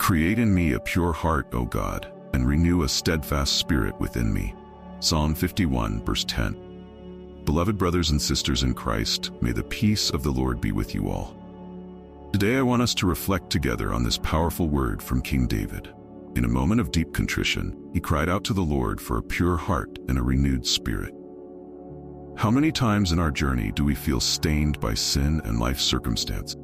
Create in me a pure heart, O God, and renew a steadfast spirit within me. Psalm 51, verse 10. Beloved brothers and sisters in Christ, may the peace of the Lord be with you all. Today I want us to reflect together on this powerful word from King David. In a moment of deep contrition, he cried out to the Lord for a pure heart and a renewed spirit. How many times in our journey do we feel stained by sin and life circumstance?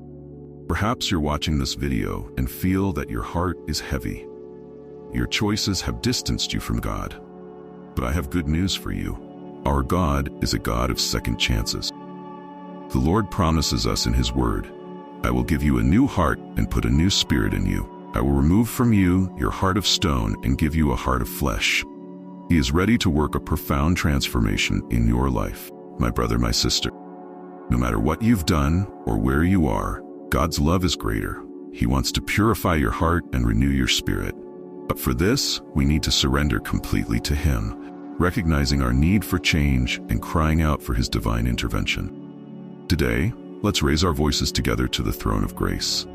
Perhaps you're watching this video and feel that your heart is heavy. Your choices have distanced you from God. But I have good news for you. Our God is a God of second chances. The Lord promises us in His word, I will give you a new heart and put a new spirit in you. I will remove from you your heart of stone and give you a heart of flesh. He is ready to work a profound transformation in your life, my brother, my sister. No matter what you've done or where you are, God's love is greater. He wants to purify your heart and renew your spirit. But for this, we need to surrender completely to Him, recognizing our need for change and crying out for His divine intervention. Today, let's raise our voices together to the throne of grace.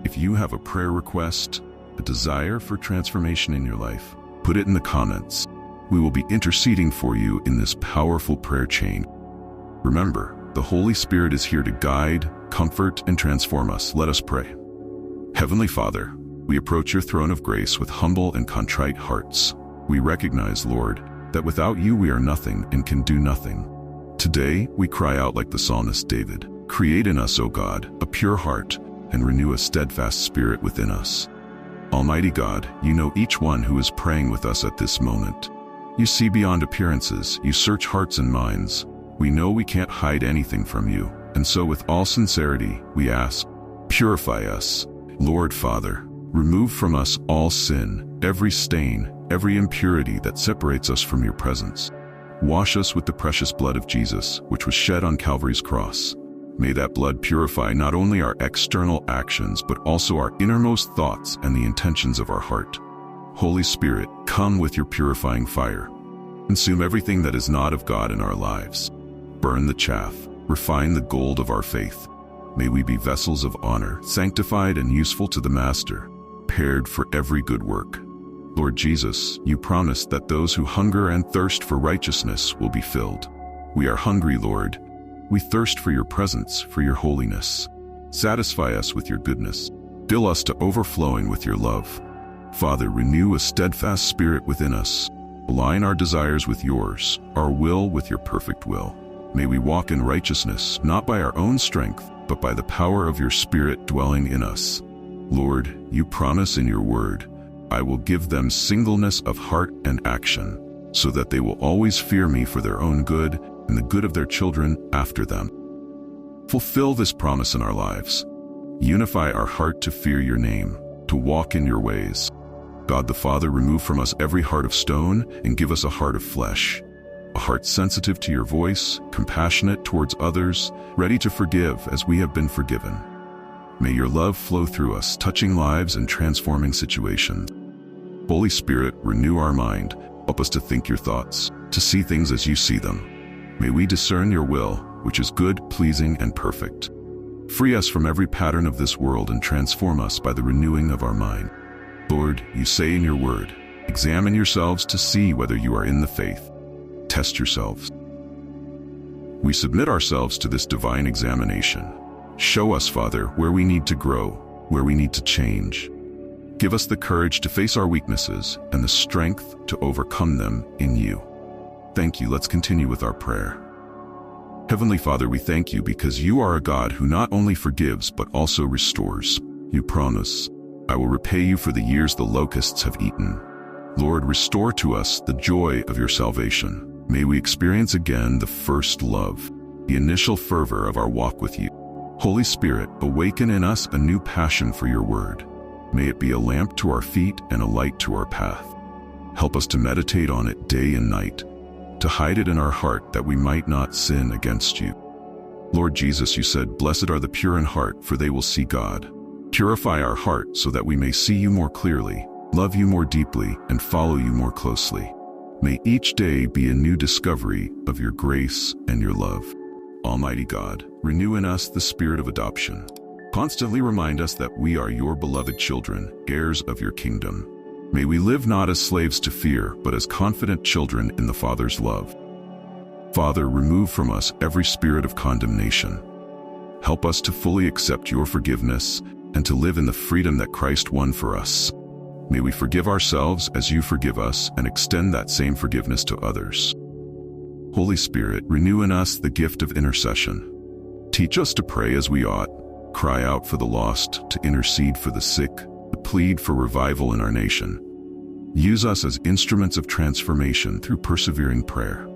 If you have a prayer request, a desire for transformation in your life, put it in the comments. We will be interceding for you in this powerful prayer chain. Remember, the Holy Spirit is here to guide, comfort, and transform us. Let us pray. Heavenly Father, we approach your throne of grace with humble and contrite hearts. We recognize, Lord, that without you we are nothing and can do nothing. Today, we cry out like the psalmist David, create in us, O God, a pure heart, and renew a steadfast spirit within us. Almighty God, you know each one who is praying with us at this moment. You see beyond appearances, you search hearts and minds. We know we can't hide anything from you, and so with all sincerity, we ask, purify us. Lord Father, remove from us all sin, every stain, every impurity that separates us from your presence. Wash us with the precious blood of Jesus, which was shed on Calvary's cross. May that blood purify not only our external actions, but also our innermost thoughts and the intentions of our heart. Holy Spirit, come with your purifying fire. Consume everything that is not of God in our lives. Burn the chaff, refine the gold of our faith. May we be vessels of honor, sanctified and useful to the Master, prepared for every good work. Lord Jesus, you promised that those who hunger and thirst for righteousness will be filled. We are hungry, Lord. We thirst for your presence, for your holiness. Satisfy us with your goodness. Fill us to overflowing with your love. Father, renew a steadfast spirit within us. Align our desires with yours, our will with your perfect will. May we walk in righteousness, not by our own strength, but by the power of your Spirit dwelling in us. Lord, you promise in your word, I will give them singleness of heart and action, so that they will always fear me for their own good and the good of their children after them. Fulfill this promise in our lives. Unify our heart to fear your name, to walk in your ways. God the Father, remove from us every heart of stone and give us a heart of flesh. A heart sensitive to your voice, compassionate towards others, ready to forgive as we have been forgiven. May your love flow through us, touching lives and transforming situations. Holy Spirit, renew our mind. Help us to think your thoughts, to see things as you see them. May we discern your will, which is good, pleasing, and perfect. Free us from every pattern of this world and transform us by the renewing of our mind. Lord, you say in your word, examine yourselves to see whether you are in the faith. Test yourselves. We submit ourselves to this divine examination. Show us, Father, where we need to grow, where we need to change. Give us the courage to face our weaknesses and the strength to overcome them in you. Thank you. Let's continue with our prayer. Heavenly Father, we thank you because you are a God who not only forgives but also restores. You promise, I will repay you for the years the locusts have eaten. Lord, restore to us the joy of your salvation. May we experience again the first love, the initial fervor of our walk with you. Holy Spirit, awaken in us a new passion for your word. May it be a lamp to our feet and a light to our path. Help us to meditate on it day and night, to hide it in our heart that we might not sin against you. Lord Jesus, you said, blessed are the pure in heart, for they will see God. Purify our heart so that we may see you more clearly, love you more deeply, and follow you more closely. May each day be a new discovery of your grace and your love. Almighty God, renew in us the spirit of adoption. Constantly remind us that we are your beloved children, heirs of your kingdom. May we live not as slaves to fear, but as confident children in the Father's love. Father, remove from us every spirit of condemnation. Help us to fully accept your forgiveness and to live in the freedom that Christ won for us. May we forgive ourselves as you forgive us and extend that same forgiveness to others. Holy Spirit, renew in us the gift of intercession. Teach us to pray as we ought, cry out for the lost, to intercede for the sick, to plead for revival in our nation. Use us as instruments of transformation through persevering prayer.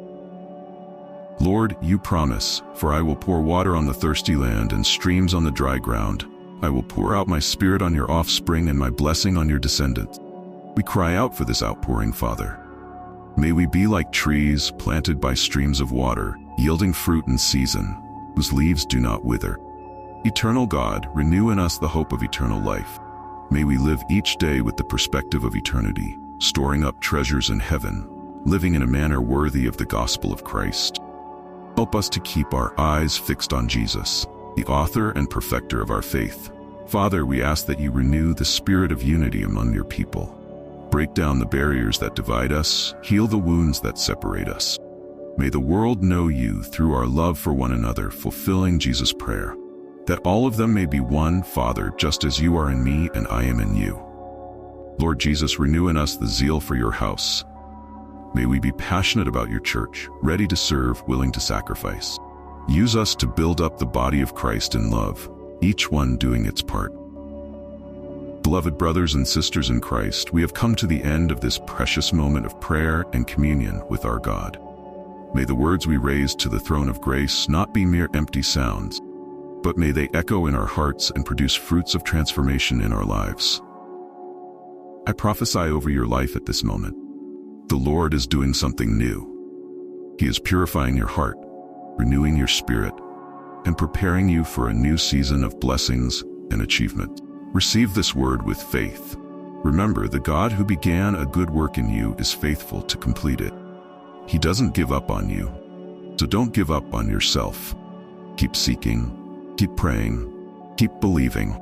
Lord, you promise, "For I will pour water on the thirsty land and streams on the dry ground. I will pour out my spirit on your offspring and my blessing on your descendants." We cry out for this outpouring, Father. May we be like trees planted by streams of water, yielding fruit in season, whose leaves do not wither. Eternal God, renew in us the hope of eternal life. May we live each day with the perspective of eternity, storing up treasures in heaven, living in a manner worthy of the gospel of Christ. Help us to keep our eyes fixed on Jesus, the author and perfecter of our faith. Father, we ask that you renew the spirit of unity among your people. Break down the barriers that divide us, heal the wounds that separate us. May the world know you through our love for one another, fulfilling Jesus' prayer, that all of them may be one, Father, just as you are in me and I am in you. Lord Jesus, renew in us the zeal for your house. May we be passionate about your church, ready to serve, willing to sacrifice. Use us to build up the body of Christ in love, each one doing its part. Beloved brothers and sisters in Christ, we have come to the end of this precious moment of prayer and communion with our God. May the words we raise to the throne of grace not be mere empty sounds, but may they echo in our hearts and produce fruits of transformation in our lives. I prophesy over your life at this moment. The Lord is doing something new. He is purifying your heart, renewing your spirit, and preparing you for a new season of blessings and achievement. Receive this word with faith. Remember, the God who began a good work in you is faithful to complete it. He doesn't give up on you, so don't give up on yourself. Keep seeking, keep praying, keep believing.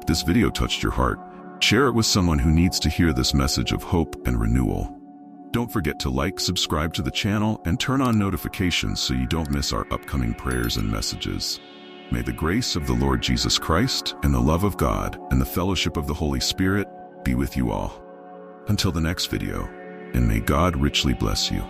If this video touched your heart, share it with someone who needs to hear this message of hope and renewal. Don't forget to like, subscribe to the channel, and turn on notifications so you don't miss our upcoming prayers and messages. May the grace of the Lord Jesus Christ and the love of God and the fellowship of the Holy Spirit be with you all. Until the next video, and may God richly bless you.